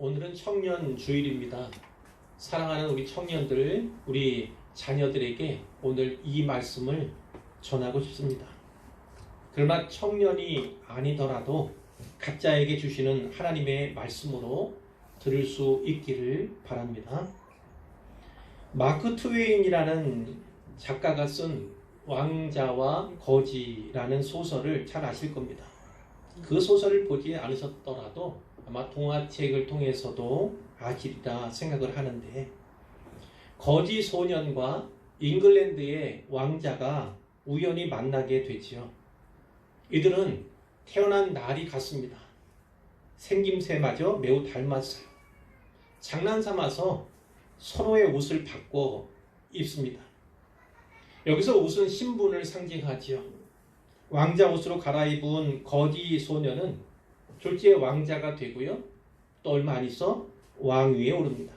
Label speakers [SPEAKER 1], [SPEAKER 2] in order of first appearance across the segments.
[SPEAKER 1] 오늘은 청년 주일입니다. 사랑하는 우리 청년들, 우리 자녀들에게 오늘 이 말씀을 전하고 싶습니다. 그러나 청년이 아니더라도 각자에게 주시는 하나님의 말씀으로 들을 수 있기를 바랍니다. 마크 트웨인이라는 작가가 쓴 왕자와 거지라는 소설을 잘 아실 겁니다. 그 소설을 보지 않으셨더라도 아마 동화책을 통해서도 아시리라 생각을 하는데, 거지 소년과 잉글랜드의 왕자가 우연히 만나게 되지요. 이들은 태어난 날이 같습니다. 생김새마저 매우 닮았어요. 장난삼아서 서로의 옷을 바꿔 입습니다. 여기서 옷은 신분을 상징하지요. 왕자 옷으로 갈아입은 거지 소년은 졸지에 왕자가 되고요. 또 얼마 안 있어 왕위에 오릅니다.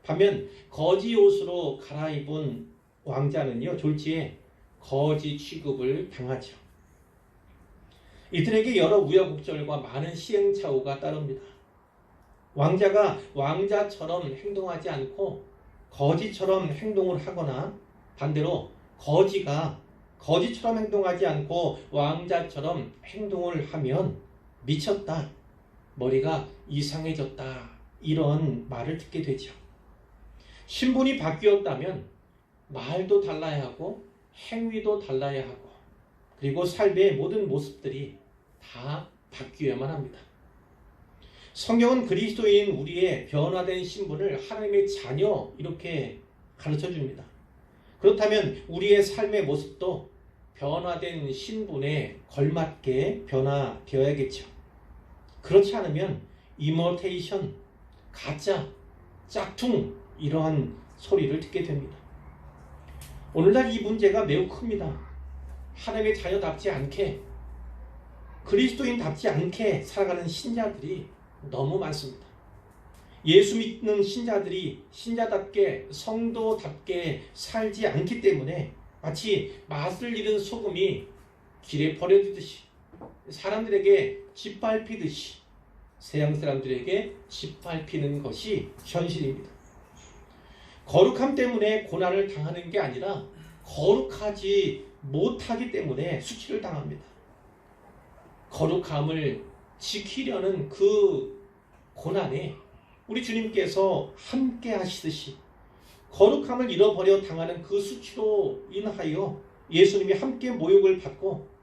[SPEAKER 1] 반면 거지 옷으로 갈아입은 왕자는요, 졸지에 거지 취급을 당하죠. 이들에게 여러 우여곡절과 많은 시행착오가 따릅니다. 왕자가 왕자처럼 행동하지 않고 거지처럼 행동을 하거나, 반대로 거지가 거지처럼 행동하지 않고 왕자처럼 행동을 하면 미쳤다, 머리가 이상해졌다, 이런 말을 듣게 되죠. 신분이 바뀌었다면 말도 달라야 하고 행위도 달라야 하고, 그리고 삶의 모든 모습들이 다 바뀌어야만 합니다. 성경은 그리스도인 우리의 변화된 신분을 하나님의 자녀 이렇게 가르쳐 줍니다. 그렇다면 우리의 삶의 모습도 변화된 신분에 걸맞게 변화되어야겠죠. 그렇지 않으면 이머테이션, 가짜, 짝퉁, 이러한 소리를 듣게 됩니다. 오늘날 이 문제가 매우 큽니다. 하나님의 자녀답지 않게, 그리스도인답지 않게 살아가는 신자들이 너무 많습니다. 예수 믿는 신자들이 신자답게, 성도답게 살지 않기 때문에 마치 맛을 잃은 소금이 길에 버려지듯이, 사람들에게 짓밟히듯이 세상 사람들에게 짓밟히는 것이 현실입니다. 거룩함 때문에 고난을 당하는 게 아니라 거룩하지 못하기 때문에 수치를 당합니다. 거룩함을 지키려는 그 고난에 우리 주님께서 함께 하시듯이 거룩함을 잃어버려 당하는 그 수치로 인하여 예수님이 함께 모욕을 받고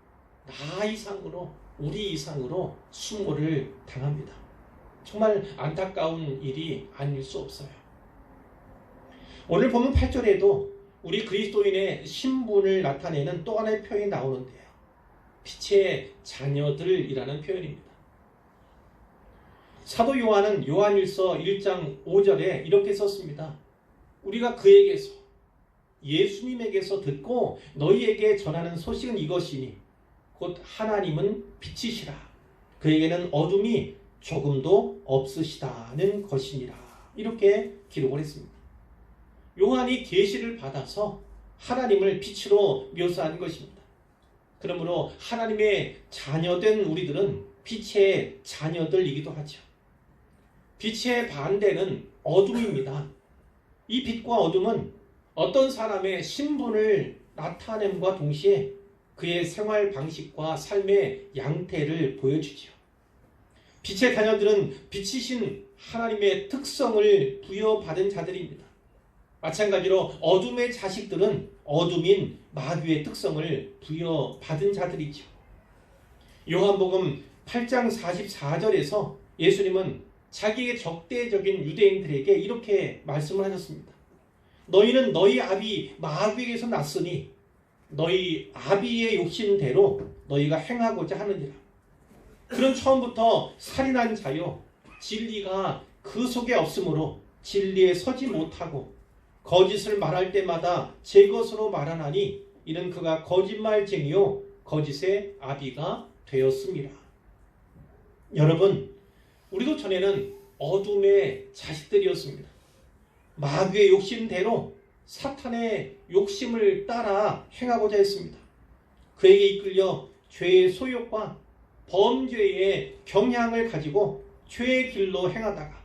[SPEAKER 1] 나 이상으로, 우리 이상으로 수모를 당합니다. 정말 안타까운 일이 아닐 수 없어요. 오늘 보면 8절에도 우리 그리스도인의 신분을 나타내는 또 하나의 표현이 나오는데요. 빛의 자녀들이라는 표현입니다. 사도 요한은 요한일서 1장 5절에 이렇게 썼습니다. 우리가 그에게서, 예수님에게서 듣고 너희에게 전하는 소식은 이것이니 곧 하나님은 빛이시라, 그에게는 어둠이 조금도 없으시다는 것이니라, 이렇게 기록을 했습니다. 요한이 계시를 받아서 하나님을 빛으로 묘사한 것입니다. 그러므로 하나님의 자녀된 우리들은 빛의 자녀들이기도 하죠. 빛의 반대는 어둠입니다. 이 빛과 어둠은 어떤 사람의 신분을 나타냄과 동시에 그의 생활 방식과 삶의 양태를 보여주지요. 빛의 자녀들은 빛이신 하나님의 특성을 부여받은 자들입니다. 마찬가지로 어둠의 자식들은 어둠인 마귀의 특성을 부여받은 자들이죠. 요한복음 8장 44절에서 예수님은 자기의 적대적인 유대인들에게 이렇게 말씀을 하셨습니다. 너희는 너희 아비 마귀에게서 났으니 너희 아비의 욕심대로 너희가 행하고자 하느니라. 그는 처음부터 살인한 자요, 진리가 그 속에 없으므로 진리에 서지 못하고 거짓을 말할 때마다 제 것으로 말하나니 이는 그가 거짓말쟁이요 거짓의 아비가 되었습니다. 여러분, 우리도 전에는 어둠의 자식들이었습니다. 마귀의 욕심대로 사탄의 욕심을 따라 행하고자 했습니다. 그에게 이끌려 죄의 소욕과 범죄의 경향을 가지고 죄의 길로 행하다가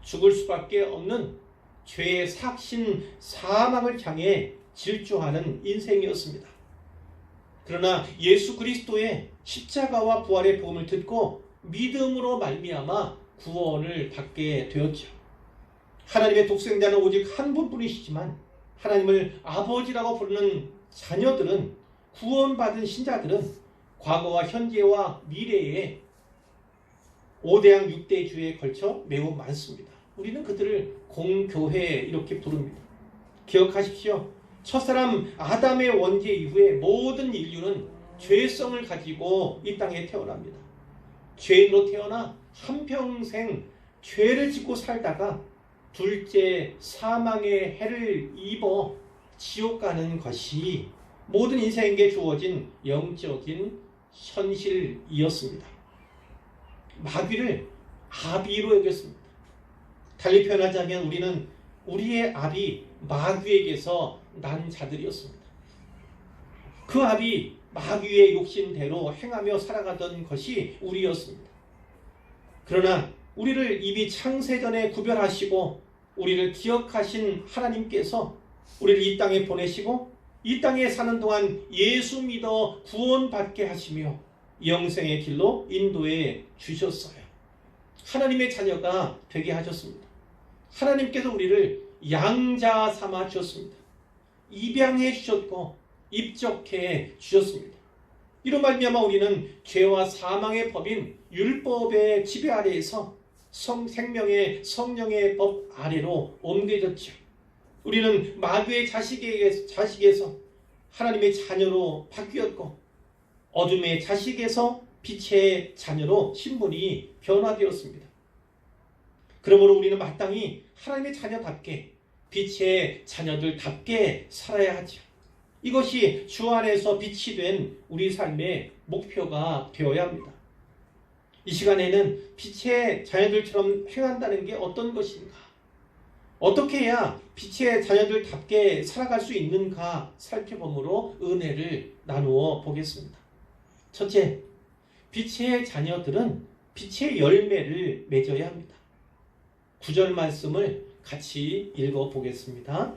[SPEAKER 1] 죽을 수밖에 없는 죄의 삭신 사망을 향해 질주하는 인생이었습니다. 그러나 예수 그리스도의 십자가와 부활의 복음을 듣고 믿음으로 말미암아 구원을 받게 되었죠. 하나님의 독생자는 오직 한 분뿐이시지만 하나님을 아버지라고 부르는 자녀들은, 구원받은 신자들은 과거와 현재와 미래에 5대양 6대주에 걸쳐 매우 많습니다. 우리는 그들을 공교회 이렇게 부릅니다. 기억하십시오. 첫사람 아담의 원죄 이후에 모든 인류는 죄성을 가지고 이 땅에 태어납니다. 죄인으로 태어나 한평생 죄를 짓고 살다가 둘째 사망의 해를 입어 지옥 가는 것이 모든 인생에게 주어진 영적인 현실이었습니다. 마귀를 아비로 여겼습니다. 달리 표현하자면 우리는 우리의 아비 마귀에게서 난 자들이었습니다. 그 아비 마귀의 욕심대로 행하며 살아가던 것이 우리였습니다. 그러나 우리를 이미 창세전에 구별하시고 우리를 기억하신 하나님께서 우리를 이 땅에 보내시고 이 땅에 사는 동안 예수 믿어 구원받게 하시며 영생의 길로 인도해 주셨어요. 하나님의 자녀가 되게 하셨습니다. 하나님께서 우리를 양자 삼아 주셨습니다. 입양해 주셨고 입적해 주셨습니다. 이로 말미암아 우리는 죄와 사망의 법인 율법의 지배 아래에서 생명의 성령의 법 아래로 옮겨졌죠. 우리는 마귀의 자식에서 하나님의 자녀로 바뀌었고 어둠의 자식에서 빛의 자녀로 신분이 변화되었습니다. 그러므로 우리는 마땅히 하나님의 자녀답게 빛의 자녀들답게 살아야 하죠. 이것이 주 안에서 빛이 된 우리 삶의 목표가 되어야 합니다. 이 시간에는 빛의 자녀들처럼 행한다는 게 어떤 것인가? 어떻게 해야 빛의 자녀들답게 살아갈 수 있는가 살펴보므로 은혜를 나누어 보겠습니다. 첫째, 빛의 자녀들은 빛의 열매를 맺어야 합니다. 9절 말씀을 같이 읽어보겠습니다.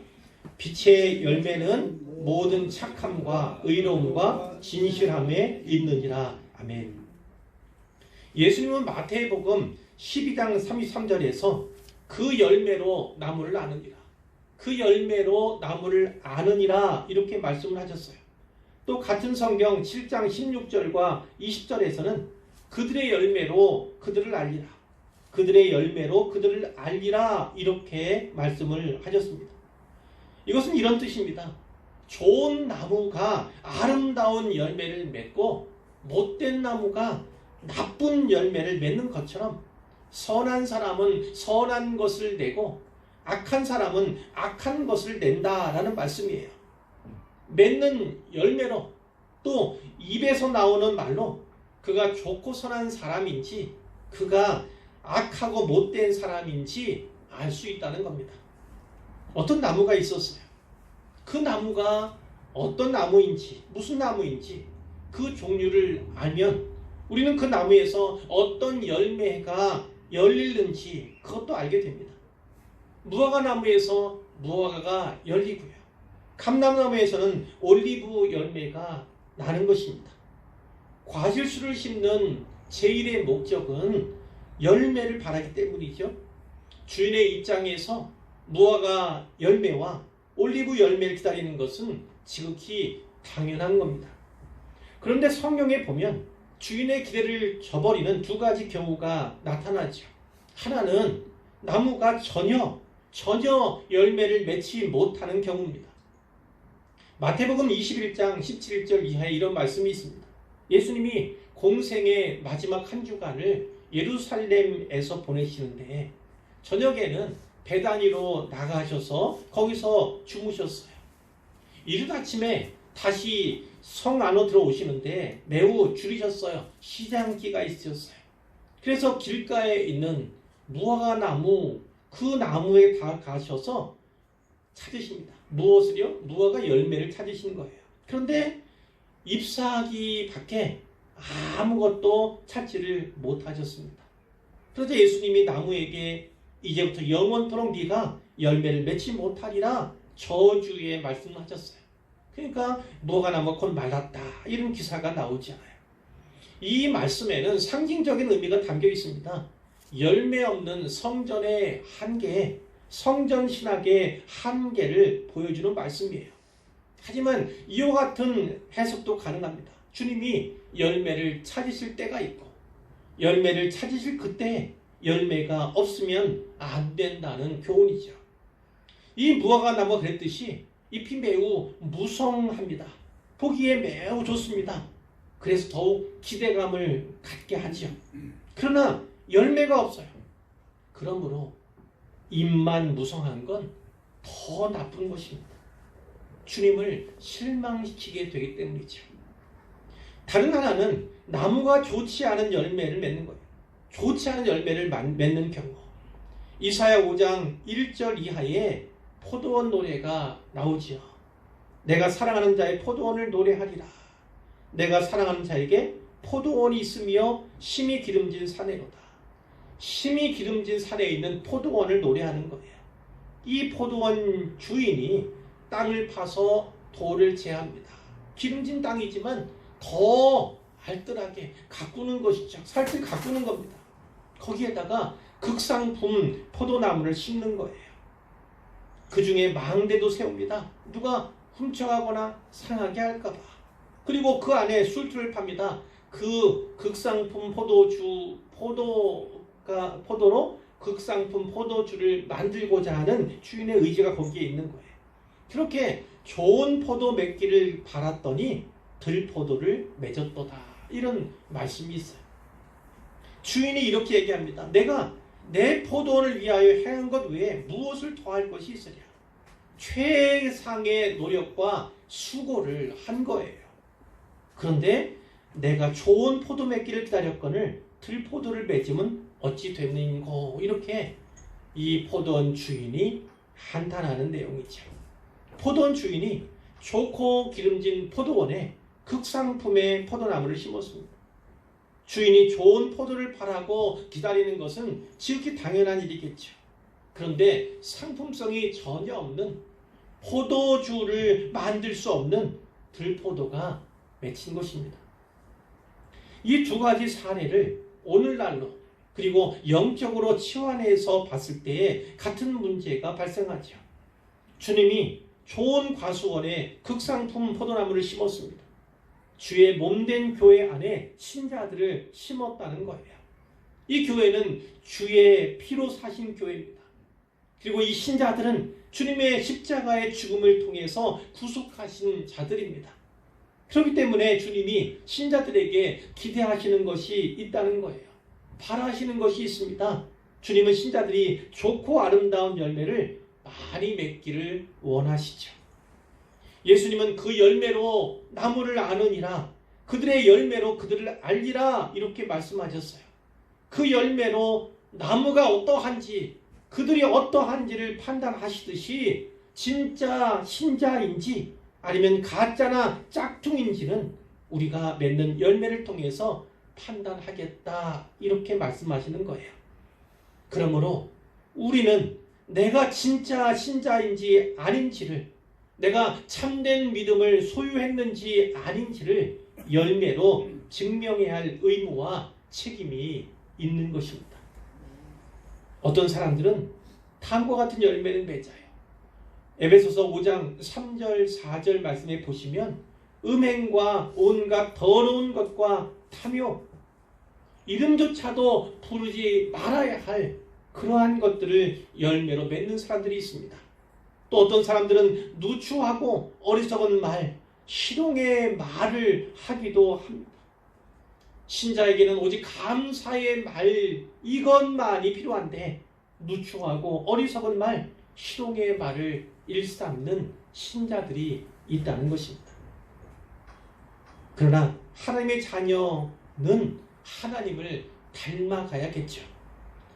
[SPEAKER 1] 빛의 열매는 모든 착함과 의로움과 진실함에 있느니라. 아멘. 예수님은 마태복음 12장 33절에서 그 열매로 나무를 아느니라. 그 열매로 나무를 아느니라 이렇게 말씀을 하셨어요. 또 같은 성경 7장 16절과 20절에서는 그들의 열매로 그들을 알리라. 그들의 열매로 그들을 알리라 이렇게 말씀을 하셨습니다. 이것은 이런 뜻입니다. 좋은 나무가 아름다운 열매를 맺고 못된 나무가 나쁜 열매를 맺는 것처럼 선한 사람은 선한 것을 내고 악한 사람은 악한 것을 낸다라는 말씀이에요. 맺는 열매로 또 입에서 나오는 말로 그가 좋고 선한 사람인지 그가 악하고 못된 사람인지 알 수 있다는 겁니다. 어떤 나무가 있었어요. 그 나무가 어떤 나무인지 무슨 나무인지 그 종류를 알면 우리는 그 나무에서 어떤 열매가 열리는지 그것도 알게 됩니다. 무화과 나무에서 무화과가 열리고요. 감람나무에서는 올리브 열매가 나는 것입니다. 과실수를 심는 제일의 목적은 열매를 바라기 때문이죠. 주인의 입장에서 무화과 열매와 올리브 열매를 기다리는 것은 지극히 당연한 겁니다. 그런데 성경에 보면 주인의 기대를 저버리는 두 가지 경우가 나타나죠. 하나는 나무가 전혀 열매를 맺지 못하는 경우입니다. 마태복음 21장 17절 이하에 이런 말씀이 있습니다. 예수님이 공생의 마지막 한 주간을 예루살렘에서 보내시는데 저녁에는 베다니로 나가셔서 거기서 주무셨어요. 이른 아침에 다시 성 안으로 들어오시는데 매우 줄이셨어요. 시장기가 있으셨어요. 그래서 길가에 있는 무화과 나무 그 나무에 다 가셔서 찾으십니다. 무엇을요? 무화과 열매를 찾으신 거예요. 그런데 잎사귀 밖에 아무것도 찾지를 못하셨습니다. 그래서 예수님이 나무에게 이제부터 영원토록 네가 열매를 맺지 못하리라 저주의 말씀하셨어요. 그러니까 무화과 나무가 곧 말랐다 이런 기사가 나오지 않아요. 이 말씀에는 상징적인 의미가 담겨 있습니다. 열매 없는 성전의 한계, 성전 신학의 한계를 보여주는 말씀이에요. 하지만 이와 같은 해석도 가능합니다. 주님이 열매를 찾으실 때가 있고 열매를 찾으실 그때 열매가 없으면 안 된다는 교훈이죠. 이 무화과 나무가 그랬듯이 잎이 매우 무성합니다. 보기에 매우 좋습니다. 그래서 더욱 기대감을 갖게 하죠. 그러나 열매가 없어요. 그러므로 잎만 무성한 건 더 나쁜 것입니다. 주님을 실망시키게 되기 때문이죠. 다른 하나는 나무가 좋지 않은 열매를 맺는 거예요. 좋지 않은 열매를 맺는 경우. 이사야 5장 1절 이하에 포도원 노래가 나오지요. 내가 사랑하는 자의 포도원을 노래하리라. 내가 사랑하는 자에게 포도원이 있으며 심이 기름진 산에로다. 심이 기름진 산에 있는 포도원을 노래하는 거예요. 이 포도원 주인이 땅을 파서 돌을 제합니다. 기름진 땅이지만 더 알뜰하게 가꾸는 것이죠. 살뜰 가꾸는 겁니다. 거기에다가 극상품 포도나무를 심는 거예요. 그 중에 망대도 세웁니다. 누가 훔쳐가거나 상하게 할까봐. 그리고 그 안에 술투를 팝니다. 그 극상품 포도로 극상품 포도주를 만들고자 하는 주인의 의지가 거기에 있는 거예요. 그렇게 좋은 포도 맺기를 바랐더니 들포도를 맺었도다. 이런 말씀이 있어요. 주인이 이렇게 얘기합니다. 내가 내 포도원을 위하여 행한 것 외에 무엇을 더할 것이 있으랴. 최상의 노력과 수고를 한 거예요. 그런데 내가 좋은 포도 맺기를 기다렸거늘 들포도를 맺으면 어찌 됐는고. 이렇게 이 포도원 주인이 한탄하는 내용이죠. 포도원 주인이 좋고 기름진 포도원에 극상품의 포도나무를 심었습니다. 주인이 좋은 포도를 바라고 기다리는 것은 지극히 당연한 일이겠죠. 그런데 상품성이 전혀 없는 포도주를 만들 수 없는 들포도가 맺힌 것입니다. 이 두 가지 사례를 오늘날로 그리고 영적으로 치환해서 봤을 때에 같은 문제가 발생하죠. 주님이 좋은 과수원에 극상품 포도나무를 심었습니다. 주의 몸된 교회 안에 신자들을 심었다는 거예요. 이 교회는 주의 피로 사신 교회입니다. 그리고 이 신자들은 주님의 십자가의 죽음을 통해서 구속하신 자들입니다. 그렇기 때문에 주님이 신자들에게 기대하시는 것이 있다는 거예요. 바라시는 것이 있습니다. 주님은 신자들이 좋고 아름다운 열매를 많이 맺기를 원하시죠. 예수님은 그 열매로 나무를 아느니라, 그들의 열매로 그들을 알리라, 이렇게 말씀하셨어요. 그 열매로 나무가 어떠한지, 그들이 어떠한지를 판단하시듯이 진짜 신자인지 아니면 가짜나 짝퉁인지는 우리가 맺는 열매를 통해서 판단하겠다, 이렇게 말씀하시는 거예요. 그러므로 우리는 내가 진짜 신자인지 아닌지를, 내가 참된 믿음을 소유했는지 아닌지를 열매로 증명해야 할 의무와 책임이 있는 것입니다. 어떤 사람들은 다음과 같은 열매를 맺어요. 에베소서 5장 3절 4절 말씀에 보시면 음행과 온갖 더러운 것과 탐욕, 이름조차도 부르지 말아야 할 그러한 것들을 열매로 맺는 사람들이 있습니다. 또 어떤 사람들은 누추하고 어리석은 말, 희롱의 말을 하기도 합니다. 신자에게는 오직 감사의 말, 이것만이 필요한데 누추하고 어리석은 말, 희롱의 말을 일삼는 신자들이 있다는 것입니다. 그러나 하나님의 자녀는 하나님을 닮아가야겠죠.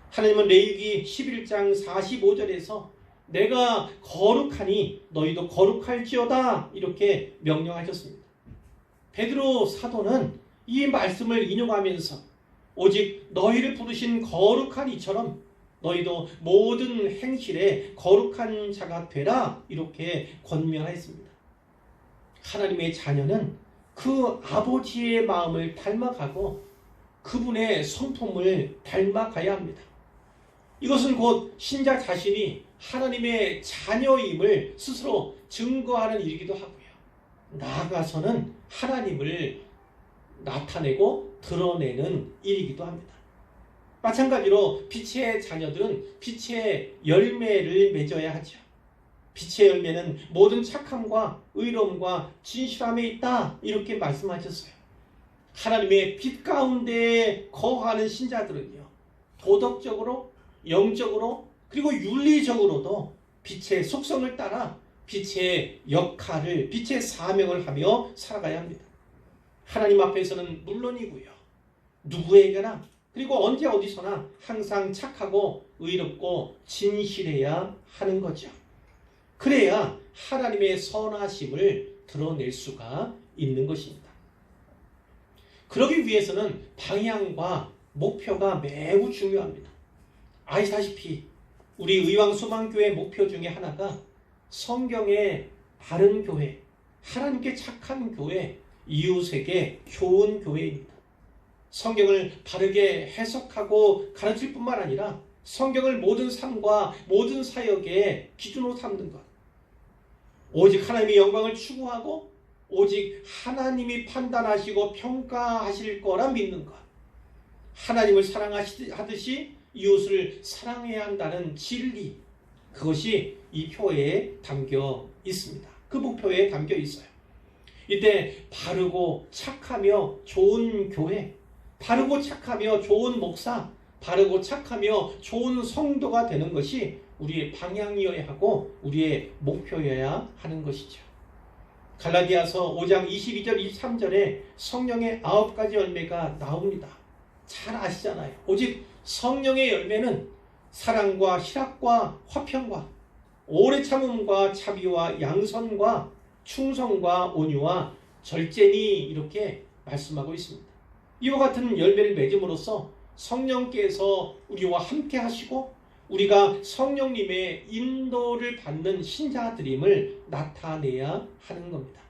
[SPEAKER 1] 하나님은 레위기 11장 45절에서 내가 거룩하니 너희도 거룩할지어다, 이렇게 명령하셨습니다. 베드로 사도는 이 말씀을 인용하면서 오직 너희를 부르신 거룩한 이처럼 너희도 모든 행실에 거룩한 자가 되라 이렇게 권면하였습니다. 하나님의 자녀는 그 아버지의 마음을 닮아가고 그분의 성품을 닮아가야 합니다. 이것은 곧 신자 자신이 하나님의 자녀임을 스스로 증거하는 일이기도 하고요. 나아가서는 하나님을 나타내고 드러내는 일이기도 합니다. 마찬가지로 빛의 자녀들은 빛의 열매를 맺어야 하죠. 빛의 열매는 모든 착함과 의로움과 진실함에 있다 이렇게 말씀하셨어요. 하나님의 빛 가운데 거하는 신자들은요, 도덕적으로, 영적으로, 그리고 윤리적으로도 빛의 속성을 따라 빛의 역할을, 빛의 사명을 하며 살아가야 합니다. 하나님 앞에서는 물론이고요, 누구에게나, 그리고 언제 어디서나 항상 착하고 의롭고 진실해야 하는 거죠. 그래야 하나님의 선하심을 드러낼 수가 있는 것입니다. 그러기 위해서는 방향과 목표가 매우 중요합니다. 아시다시피 우리 의왕소망교회 목표 중에 하나가 성경의 바른 교회, 하나님께 착한 교회, 이웃에게 좋은 교회입니다. 성경을 바르게 해석하고 가르칠 뿐만 아니라 성경을 모든 삶과 모든 사역의 기준으로 삼는 것. 오직 하나님의 영광을 추구하고 오직 하나님이 판단하시고 평가하실 거라 믿는 것. 하나님을 사랑하듯이 이웃을 사랑해야 한다는 진리. 그것이 이 표에 담겨 있습니다. 그 목표에 담겨 있어요. 이때 바르고 착하며 좋은 교회, 바르고 착하며 좋은 목사, 바르고 착하며 좋은 성도가 되는 것이 우리의 방향이어야 하고 우리의 목표여야 하는 것이죠. 갈라디아서 5장 22절 23절에 성령의 9가지 열매가 나옵니다. 잘 아시잖아요. 오직 성령의 열매는 사랑과 희락과 화평과 오래 참음과 자비와 양선과 충성과 온유와 절제니 이렇게 말씀하고 있습니다. 이와 같은 열매를 맺음으로써 성령께서 우리와 함께 하시고 우리가 성령님의 인도를 받는 신자들임을 나타내야 하는 겁니다.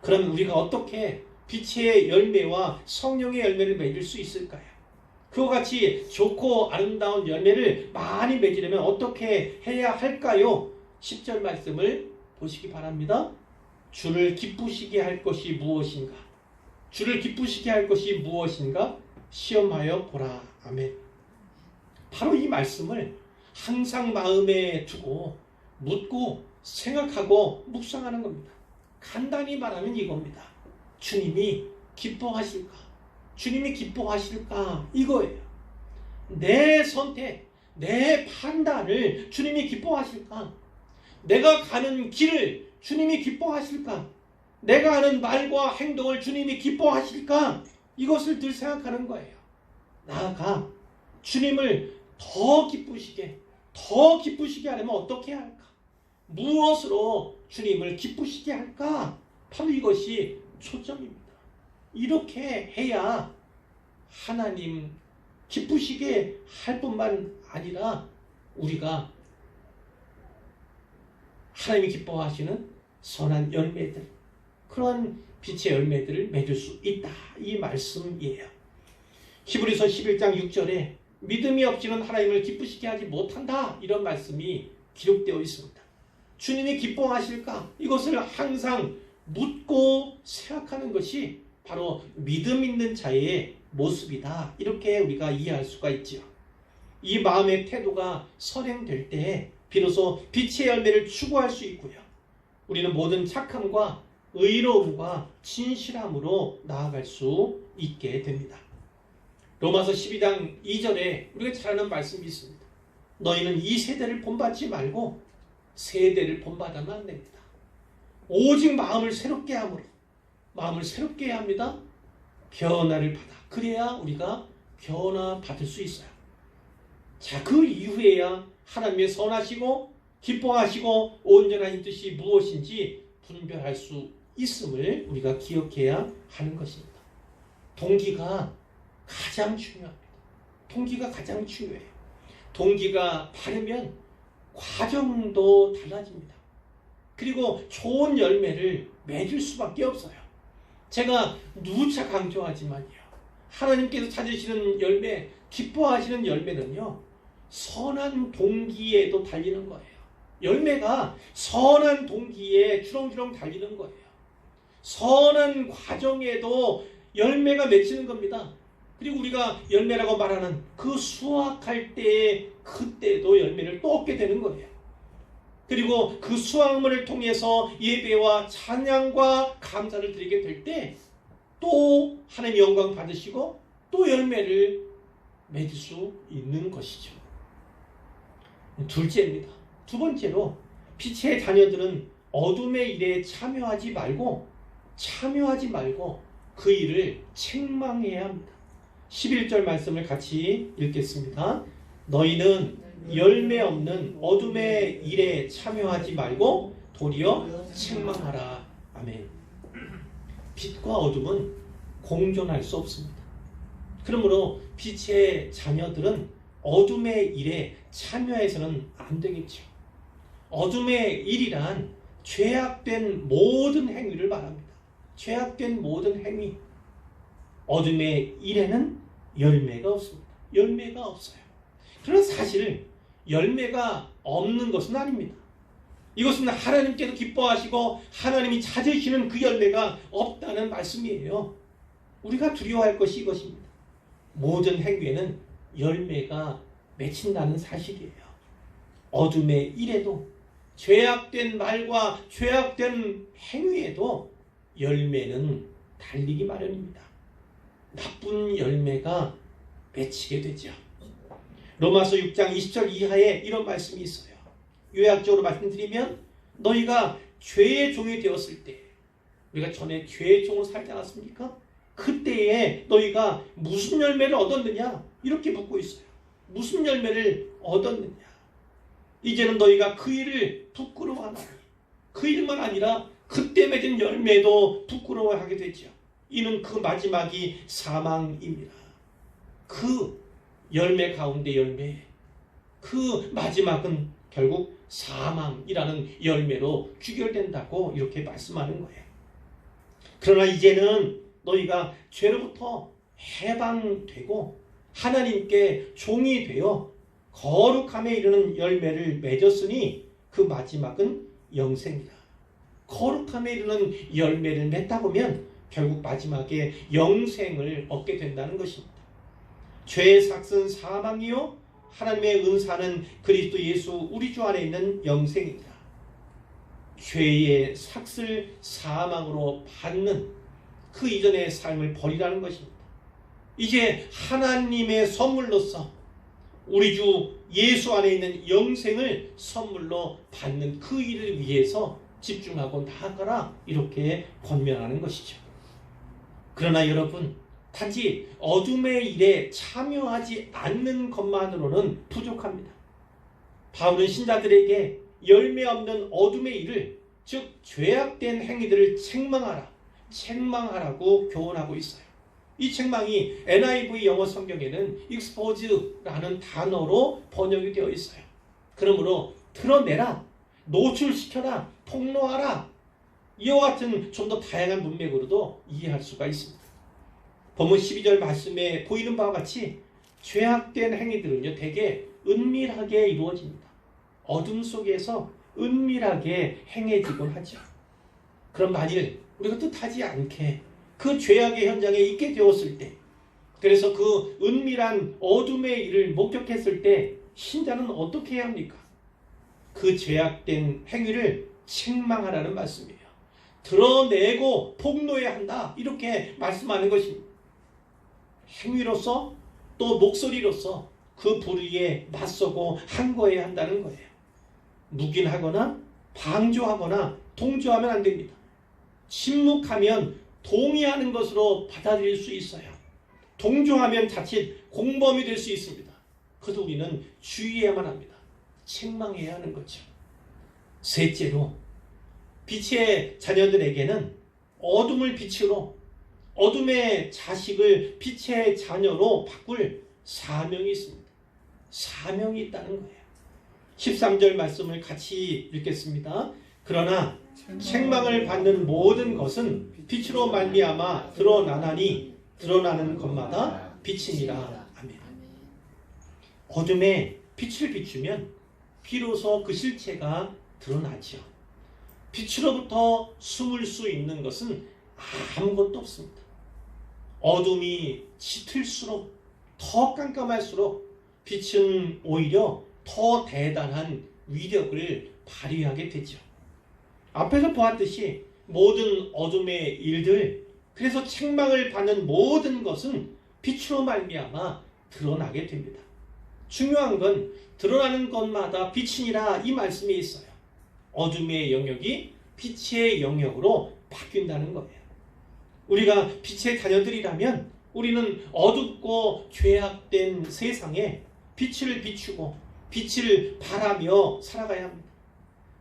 [SPEAKER 1] 그럼 우리가 어떻게 빛의 열매와 성령의 열매를 맺을 수 있을까요? 그와 같이 좋고 아름다운 열매를 많이 맺으려면 어떻게 해야 할까요? 10절 말씀을 보시기 바랍니다. 주를 기쁘시게 할 것이 무엇인가? 주를 기쁘시게 할 것이 무엇인가? 시험하여 보라. 아멘. 바로 이 말씀을 항상 마음에 두고 묻고 생각하고 묵상하는 겁니다. 간단히 말하면 이겁니다. 주님이 기뻐하실까? 주님이 기뻐하실까? 이거예요. 내 선택, 내 판단을 주님이 기뻐하실까? 내가 가는 길을 주님이 기뻐하실까? 내가 하는 말과 행동을 주님이 기뻐하실까? 이것을 늘 생각하는 거예요. 나아가 주님을 더 기쁘시게 하려면 어떻게 해야 할까? 무엇으로 주님을 기쁘시게 할까? 바로 이것이 초점입니다. 이렇게 해야 하나님 기쁘시게 할 뿐만 아니라 우리가 하나님이 기뻐하시는 선한 열매들, 그런 빛의 열매들을 맺을 수 있다. 이 말씀이에요. 히브리서 11장 6절에 믿음이 없이는 하나님을 기쁘시게 하지 못한다. 이런 말씀이 기록되어 있습니다. 주님이 기뻐하실까? 이것을 항상 묻고 생각하는 것이 바로 믿음 있는 자의 모습이다. 이렇게 우리가 이해할 수가 있죠. 이 마음의 태도가 선행될 때 비로소 빛의 열매를 추구할 수 있고요. 우리는 모든 착함과 의로움과 진실함으로 나아갈 수 있게 됩니다. 로마서 12장 2절에 우리가 잘 아는 말씀이 있습니다. 너희는 이 세대를 본받지 말고 세대를 본받으면 안 됩니다. 오직 마음을 새롭게 함으로, 마음을 새롭게 해야 합니다. 변화를 받아. 그래야 우리가 변화 받을 수 있어요. 자, 그 이후에야 하나님의 선하시고 기뻐하시고 온전한 뜻이 무엇인지 분별할 수 있음을 우리가 기억해야 하는 것입니다. 동기가 가장 중요합니다. 동기가 가장 중요해요. 동기가 바르면 과정도 달라집니다. 그리고 좋은 열매를 맺을 수밖에 없어요. 제가 누차 강조하지만요, 하나님께서 찾으시는 열매, 기뻐하시는 열매는요, 선한 동기에도 달리는 거예요. 열매가 선한 동기에 주렁주렁 달리는 거예요. 선한 과정에도 열매가 맺히는 겁니다. 그리고 우리가 열매라고 말하는 그 수확할 때에 그때도 열매를 또 얻게 되는 거예요. 그리고 그 수확물을 통해서 예배와 찬양과 감사를 드리게 될 때 또 하나님 영광 받으시고 또 열매를 맺을 수 있는 것이죠. 둘째입니다. 두 번째로 빛의 자녀들은 어둠의 일에 참여하지 말고 그 일을 책망해야 합니다. 11절 말씀을 같이 읽겠습니다. 너희는 열매 없는 어둠의 일에 참여하지 말고 도리어 책망하라. 아멘. 빛과 어둠은 공존할 수 없습니다. 그러므로 빛의 자녀들은 어둠의 일에 참여해서는 안 되겠죠. 어둠의 일이란 죄악된 모든 행위를 말합니다. 죄악된 모든 행위. 어둠의 일에는 열매가 없습니다. 열매가 없어요. 그러나 사실 열매가 없는 것은 아닙니다. 이것은 하나님께서 기뻐하시고 하나님이 찾으시는 그 열매가 없다는 말씀이에요. 우리가 두려워할 것이 이것입니다. 모든 행위에는 열매가 맺힌다는 사실이에요. 어둠의 일에도, 죄악된 말과 죄악된 행위에도 열매는 달리기 마련입니다. 나쁜 열매가 맺히게 되죠. 로마서 6장 20절 이하에 이런 말씀이 있어요. 요약적으로 말씀드리면, 너희가 죄의 종이 되었을 때, 우리가 전에 죄의 종으로 살지 않았습니까? 그때에 너희가 무슨 열매를 얻었느냐? 이렇게 묻고 있어요. 무슨 열매를 얻었느냐? 이제는 너희가 그 일을 부끄러워하나니, 그 일만 아니라 그때 맺은 열매도 부끄러워하게 되죠. 이는 그 마지막이 사망입니다. 그 열매 가운데 열매, 그 마지막은 결국 사망이라는 열매로 귀결된다고 이렇게 말씀하는 거예요. 그러나 이제는 너희가 죄로부터 해방되고 하나님께 종이 되어 거룩함에 이르는 열매를 맺었으니 그 마지막은 영생이다. 거룩함에 이르는 열매를 맺다 보면 결국 마지막에 영생을 얻게 된다는 것입니다. 죄의 삭은 사망이요 하나님의 은사는 그리스도 예수 우리 주 안에 있는 영생입니다. 죄의 삭을 사망으로 받는 그 이전의 삶을 버리라는 것입니다. 이제 하나님의 선물로서 우리 주 예수 안에 있는 영생을 선물로 받는 그 일을 위해서 집중하고 나아가라, 이렇게 권면하는 것이죠. 그러나 여러분, 단지 어둠의 일에 참여하지 않는 것만으로는 부족합니다. 바울은 신자들에게 열매 없는 어둠의 일을, 즉 죄악된 행위들을 책망하라고 교훈하고 있어요. 이 책망이 NIV 영어 성경에는 expose라는 단어로 번역이 되어 있어요. 그러므로 드러내라, 노출시켜라, 폭로하라, 이와 같은 좀 더 다양한 문맥으로도 이해할 수가 있습니다. 본문 12절 말씀에 보이는 바와 같이 죄악된 행위들은요, 대개 은밀하게 이루어집니다. 어둠 속에서 은밀하게 행해지곤 하죠. 그럼 만일 우리가 뜻하지 않게 그 죄악의 현장에 있게 되었을 때, 그래서 그 은밀한 어둠의 일을 목격했을 때 신자는 어떻게 해야 합니까? 그 죄악된 행위를 책망하라는 말씀이에요. 드러내고 폭로해야 한다, 이렇게 말씀하는 것입니다. 행위로서 또 목소리로서 그 불의에 맞서고 항거해야 한다는 거예요. 묵인하거나 방조하거나 동조하면 안 됩니다. 침묵하면 동의하는 것으로 받아들일 수 있어요. 동조하면 자칫 공범이 될 수 있습니다. 그래서 우리는 주의해야만 합니다. 책망해야 하는 거죠. 셋째로, 빛의 자녀들에게는 어둠을 빛으로, 어둠의 자식을 빛의 자녀로 바꿀 사명이 있습니다. 사명이 있다는 거예요. 13절 말씀을 같이 읽겠습니다. 그러나 책망을 받는 모든 것은 빛으로 말미암아 드러나나니 드러나는 것마다 빛이니라. 아멘. 어둠에 빛을 비추면 비로소 그 실체가 드러나죠. 빛으로부터 숨을 수 있는 것은 아무것도 없습니다. 어둠이 짙을수록 더 깜깜할수록 빛은 오히려 더 대단한 위력을 발휘하게 되죠. 앞에서 보았듯이 모든 어둠의 일들, 그래서 책망을 받는 모든 것은 빛으로 말미암아 드러나게 됩니다. 중요한 건 드러나는 것마다 빛이니라 이 말씀이 있어요. 어둠의 영역이 빛의 영역으로 바뀐다는 거예요. 우리가 빛의 자녀들이라면 우리는 어둡고 죄악된 세상에 빛을 비추고 빛을 바라며 살아가야 합니다.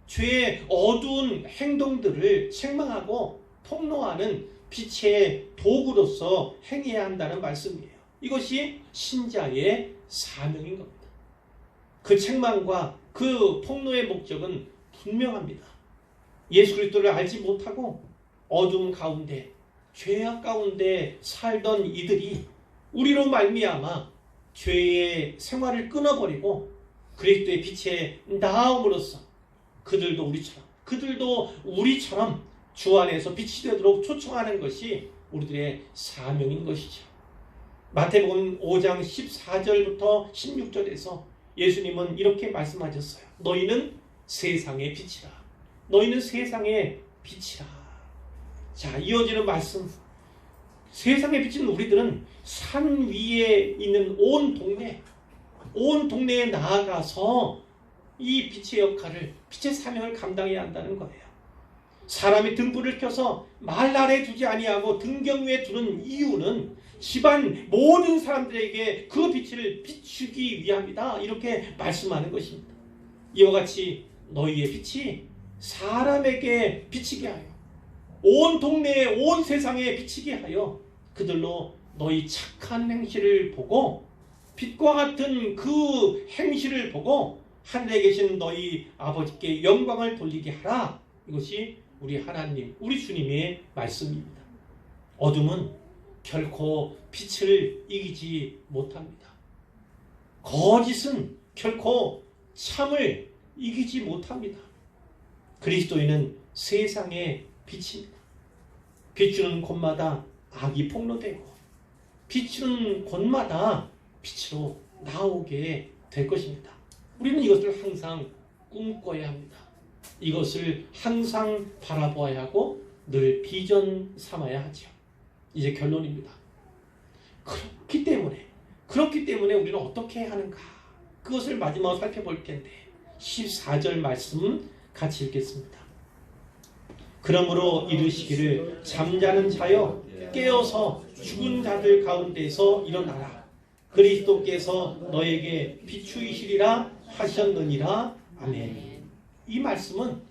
[SPEAKER 1] 죄의 어두운 행동들을 책망하고 폭로하는 빛의 도구로서 행해야 한다는 말씀이에요. 이것이 신자의 사명인 겁니다. 그 책망과 그 폭로의 목적은 분명합니다. 예수 그리스도를 알지 못하고 어둠 가운데 죄악 가운데 살던 이들이 우리로 말미암아 죄의 생활을 끊어버리고 그리스도의 빛에 나옴으로써 그들도 우리처럼 주 안에서 빛이 되도록 초청하는 것이 우리들의 사명인 것이죠. 마태복음 5장 14절부터 16절에서 예수님은 이렇게 말씀하셨어요. 너희는 세상의 빛이라. 너희는 세상의 빛이라. 자, 이어지는 말씀. 세상의 빛은 우리들은 산 위에 있는 온 동네에 나아가서 이 빛의 역할을, 빛의 사명을 감당해야 한다는 거예요. 사람이 등불을 켜서 말 아래 두지 아니하고 등경 위에 두는 이유는 집안 모든 사람들에게 그 빛을 비추기 위함이다. 이렇게 말씀하는 것입니다. 이와 같이 너희의 빛이 사람에게 비치게 하여 온 동네에 온 세상에 비치게 하여 그들로 너희 착한 행실을 보고 빛과 같은 그 행실을 보고 하늘에 계신 너희 아버지께 영광을 돌리게 하라. 이것이 우리 하나님, 우리 주님의 말씀입니다. 어둠은 결코 빛을 이기지 못합니다. 거짓은 결코 참을 이기지 못합니다. 그리스도인은 세상의 빛입니다. 비추는 곳마다 악이 폭로되고 비추는 곳마다 빛으로 나오게 될 것입니다. 우리는 이것을 항상 꿈꿔야 합니다. 이것을 항상 바라보아야 하고 늘 비전 삼아야 하죠. 이제 결론입니다. 그렇기 때문에 우리는 어떻게 하는가? 그것을 마지막으로 살펴볼 텐데 14절 말씀 같이 읽겠습니다. 그러므로 이르시기를 잠자는 자여 깨어서 죽은 자들 가운데서 일어나라. 그리스도께서 너에게 비추이시리라 하셨느니라. 아멘. 이 말씀은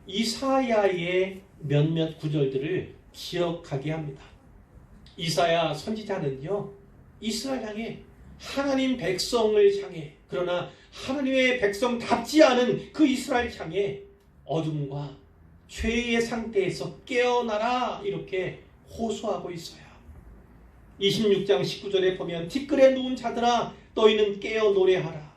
[SPEAKER 1] 이사야의 몇몇 구절들을 기억하게 합니다. 이사야 선지자는요, 이스라엘 향해 하나님 백성을 향해, 그러나 하나님의 백성답지 않은 그 이스라엘 향해 어둠과 죄의 상태에서 깨어나라 이렇게 호소하고 있어요. 26장 19절에 보면 티끌에 누운 자들아 너희는 깨어 노래하라.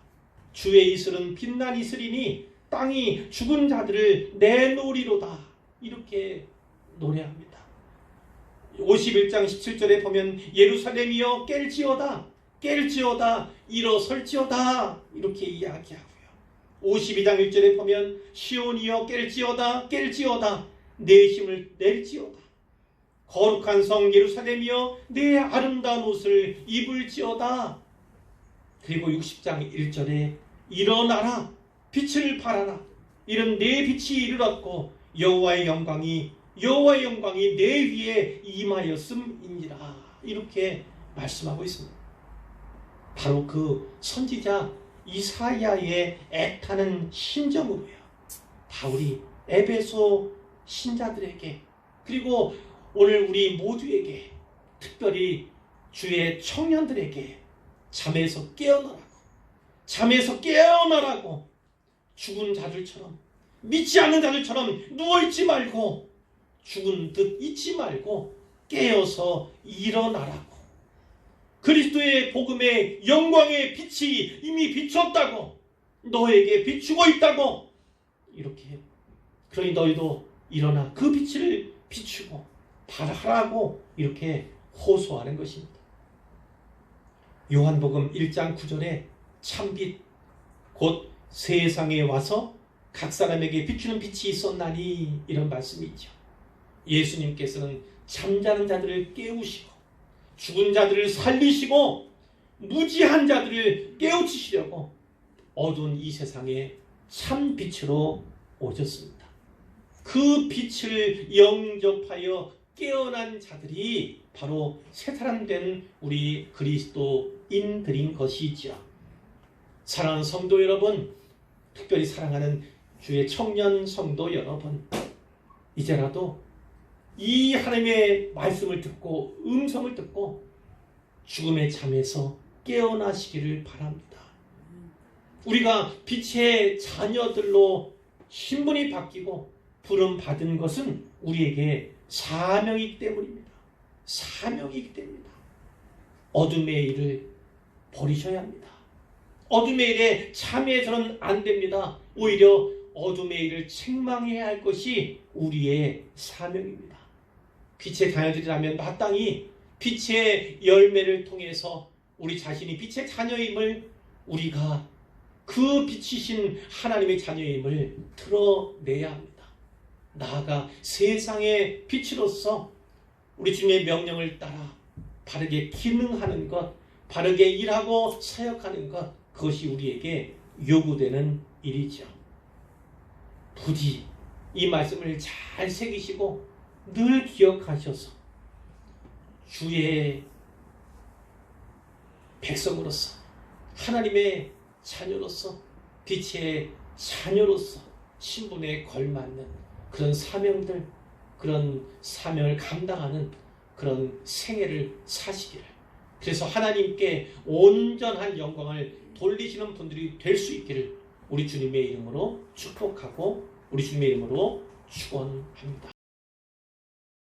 [SPEAKER 1] 주의 이슬은 빛난 이슬이니 땅이 죽은 자들을 내놓으리로다. 이렇게 노래합니다. 51장 17절에 보면 예루살렘이여 깰지어다 일어설지어다 이렇게 이야기하고요. 52장 1절에 보면 시온이여 깰지어다 내 힘을 낼지어다. 거룩한 성 예루살렘이여 내 아름다운 옷을 입을지어다. 그리고 60장 1절에 일어나라 빛을 발하라. 이런 내 빛이 이르렀고 여호와의 영광이 내 위에 임하였음이니라. 이렇게 말씀하고 있습니다. 바로 그 선지자 이사야의 애타는 심정으로요. 바울이 에베소 신자들에게 그리고 오늘 우리 모두에게 특별히 주의 청년들에게 잠에서 깨어나라고 잠에서 깨어나라고. 죽은 자들처럼, 믿지 않는 자들처럼 누워있지 말고, 죽은 듯 있지 말고 깨어서 일어나라고. 그리스도의 복음의 영광의 빛이 이미 비쳤다고, 너에게 비추고 있다고. 이렇게, 그러니 너희도 일어나 그 빛을 비추고 바라라고 이렇게 호소하는 것입니다. 요한복음 1장 9절에 참빛 곧 세상에 와서 각 사람에게 비추는 빛이 있었나니, 이런 말씀이 있죠. 예수님께서는 잠자는 자들을 깨우시고 죽은 자들을 살리시고 무지한 자들을 깨우치시려고 어두운 이 세상에 참 빛으로 오셨습니다. 그 빛을 영접하여 깨어난 자들이 바로 새 사람 된 우리 그리스도인들인 것이죠. 사랑하는 성도 여러분, 특별히 사랑하는 주의 청년 성도 여러분, 이제라도 이 하나님의 말씀을 듣고 음성을 듣고 죽음의 잠에서 깨어나시기를 바랍니다. 우리가 빛의 자녀들로 신분이 바뀌고 부름 받은 것은 우리에게 사명이기 때문입니다. 사명이기 때문입니다. 어둠의 일을 버리셔야 합니다. 어둠의 일에 참여해서는 안 됩니다. 오히려 어둠의 일을 책망해야 할 것이 우리의 사명입니다. 빛의 자녀들이라면 마땅히 빛의 열매를 통해서 우리 자신이 빛의 자녀임을, 우리가 그 빛이신 하나님의 자녀임을 드러내야 합니다. 나아가 세상의 빛으로서 우리 주님의 명령을 따라 바르게 기능하는 것, 바르게 일하고 사역하는 것, 그것이 우리에게 요구되는 일이죠. 부디 이 말씀을 잘 새기시고 늘 기억하셔서 주의 백성으로서, 하나님의 자녀로서, 빛의 자녀로서 신분에 걸맞는 그런 사명들, 그런 사명을 감당하는 그런 생애를 사시기를, 그래서 하나님께 온전한 영광을 돌리시는 분들이 될 수 있기를 우리 주님의 이름으로 축복하고 우리 주님의 이름으로 축원합니다.